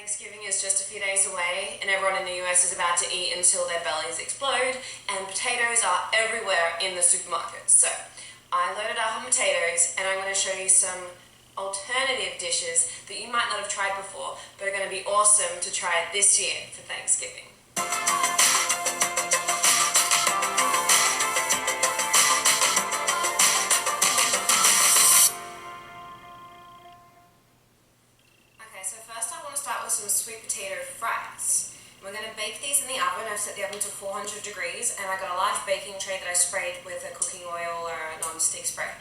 Thanksgiving is just a few days away and everyone in the US is about to eat until their bellies explode, and potatoes are everywhere in the supermarket. So I loaded up on potatoes and I'm going to show you some alternative dishes that you might not have tried before but are going to be awesome to try this year for Thanksgiving. So first I want to start with some sweet potato fries. We're going to bake these in the oven. I've set the oven to 400 degrees and I've got a large baking tray that I sprayed with a cooking oil or a non-stick spray.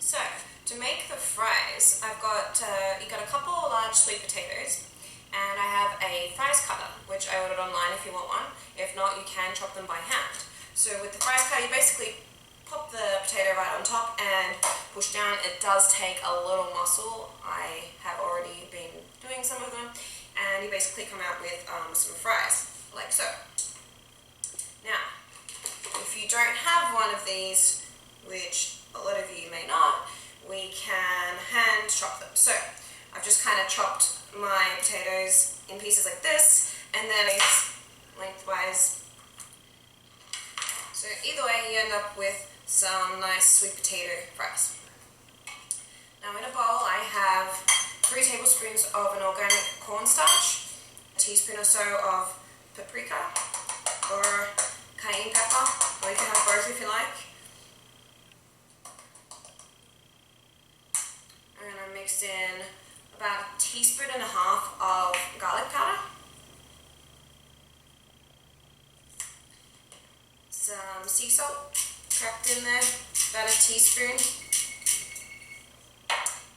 So to make the fries, I've got you've got a couple of large sweet potatoes, and I have a fries cutter which I ordered online if you want one. If not, you can chop them by hand. So with the fries cutter you basically pop the potato right on top and push down. It does take a little muscle. I have already been doing some of them, and you basically come out with some fries, like so. Now, if you don't have one of these, which a lot of you may not, we can hand chop them. So, I've just kind of chopped my potatoes in pieces like this, and then lengthwise. So either way, you end up with some nice sweet potato fries. Now in a bowl I have 3 tablespoons of an organic cornstarch, a teaspoon or so of paprika or cayenne pepper, or you can have both if you like. And I mixed in about a teaspoon and a half of garlic powder, some sea salt cracked in there, about a teaspoon,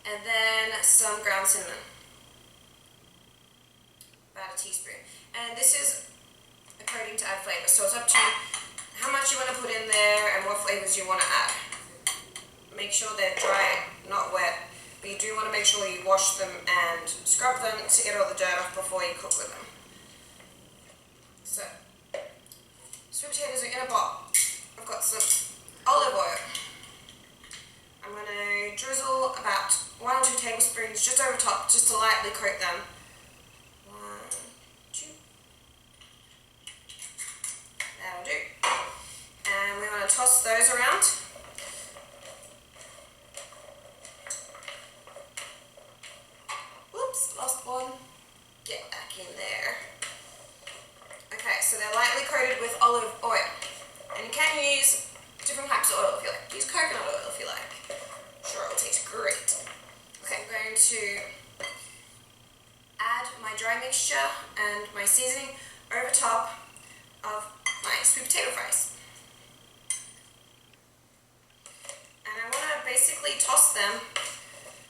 and then some ground cinnamon, about a teaspoon. And this is a coating to add flavour, so it's up to you how much you want to put in there and what flavours you want to add. Make sure they're dry, not wet, but you do want to make sure you wash them and scrub them to get all the dirt off before you cook with them. So, sweet potatoes are in a bowl. I've got some olive oil. I'm going to drizzle about 1 or 2 tablespoons just over top, just to lightly coat them. 1, 2. That'll do. And we want to toss those around. Whoops, lost one. Get back in there. Okay, so they're lightly coated with olive oil. And you can use different types of oil if you like. Use coconut oil if you like. I'm sure it will taste great. Okay, I'm going to add my dry mixture and my seasoning over top of my sweet potato fries. And I want to basically toss them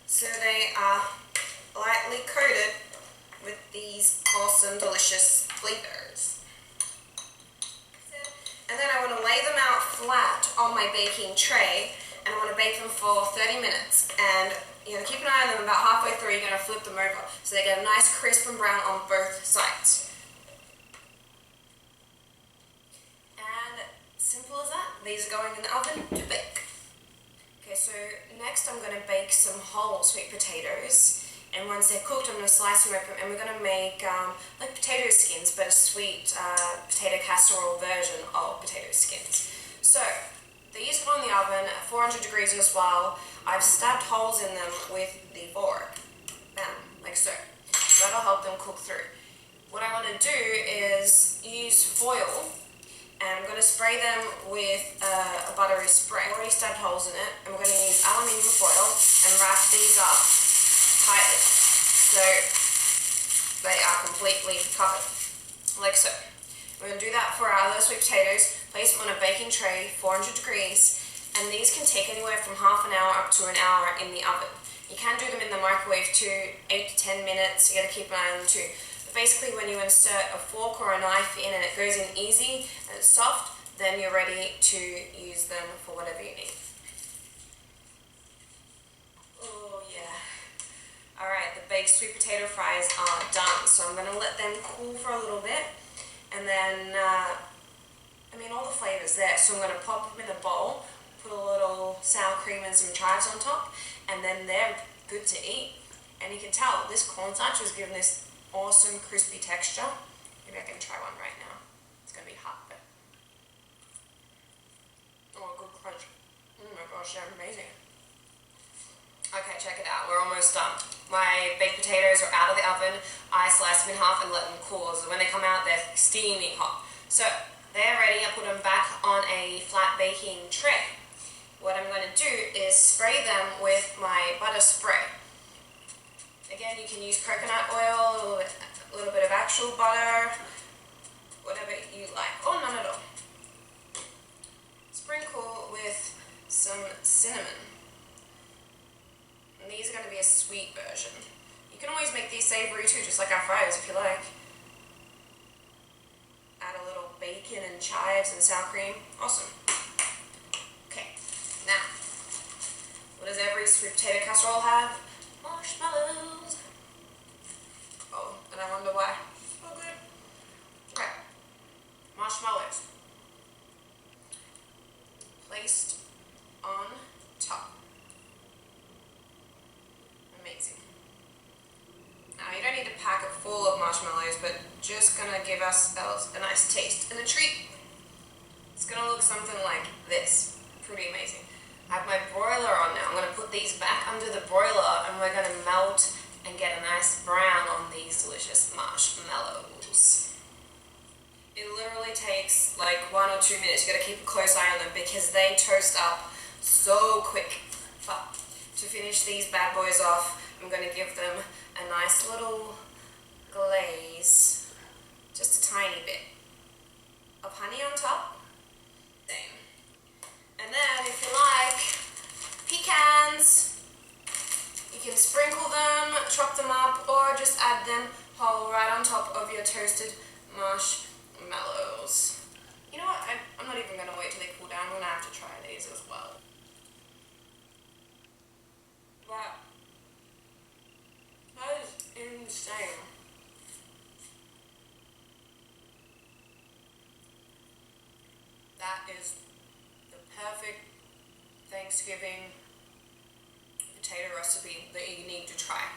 so they are lightly coated with these awesome, delicious flavors. And then I want to lay them out flat on my baking tray, and I want to bake them for 30 minutes. And keep an eye on them. About halfway through you're going to flip them over so they get a nice crisp and brown on both sides. And simple as that. These are going in the oven to bake. Okay, so next I'm going to bake some whole sweet potatoes. And once they're cooked, I'm going to slice them open, and we're going to make like potato skins, but a sweet potato casserole version of potato skins. So these go in the oven at 400 degrees as well. I've stabbed holes in them with the fork, bam, like so. That'll help them cook through. What I want to do is use foil, and I'm going to spray them with a buttery spray. I've already stabbed holes in it, and we're going to use aluminium foil and wrap these up tightly so they are completely covered, like so. We're going to do that for our other sweet potatoes. Place them on a baking tray, 400 degrees, and these can take anywhere from half an hour up to an hour in the oven. You can do them in the microwave too, 8 to 10 minutes. You got to keep an eye on them too. But basically, when you insert a fork or a knife in and it goes in easy and it's soft, then you're ready to use them for whatever you need. Alright, the baked sweet potato fries are done, so I'm going to let them cool for a little bit, and then, all the flavour's there, so I'm going to pop them in a bowl, put a little sour cream and some chives on top, and then they're good to eat. And you can tell this cornstarch has given this awesome crispy texture. Maybe I can try one right now. It's going to be hot, but... Oh, good crunch. Oh my gosh, they're amazing. Okay, check it out. We're almost done. My baked potatoes are out of the oven. I slice them in half and let them cool. So when they come out, they're steaming hot. So they're ready. I put them back on a flat baking tray. What I'm going to do is spray them with my butter spray. Again, you can use coconut oil, a little bit of actual butter, whatever you like, or none at all. Sprinkle with some cinnamon. And these are going to be a sweet version. You can always make these savory too, just like our fries if you like. Add a little bacon and chives and sour cream. Awesome. Okay, now, what does every sweet potato casserole have? Marshmallows. Oh, and I wonder why. So good. Okay, marshmallows. Placed on top. Amazing. Now you don't need to pack it full of marshmallows, but just gonna give ourselves a nice taste and a treat. It's gonna look something like this. Pretty amazing. I have my broiler on now. I'm gonna put these back under the broiler and we're gonna melt and get a nice brown on these delicious marshmallows. It literally takes like 1 or 2 minutes. You gotta keep a close eye on them because they toast up so quick. But to finish these bad boys off, I'm going to give them a nice little glaze, just a tiny bit of honey on top. Same. And then if you like pecans, you can sprinkle them, chop them up, or just add them whole right on top of your toasted marshmallows. You know what, I'm not even going to wait till they cool down. I'm going to have to try these as well. Wow. That is insane. That is the perfect Thanksgiving potato recipe that you need to try.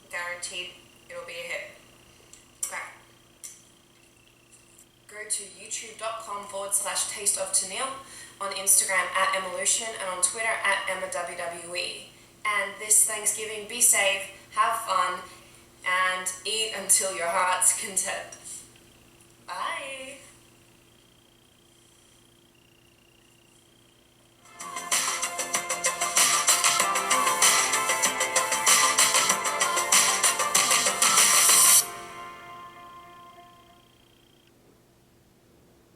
Guaranteed it'll be a hit. Okay. Go to youtube.com/tasteofTennille, on Instagram @Emmalution, and on Twitter @EmmaWWE. And this Thanksgiving, be safe, have fun, and eat until your heart's content. Bye!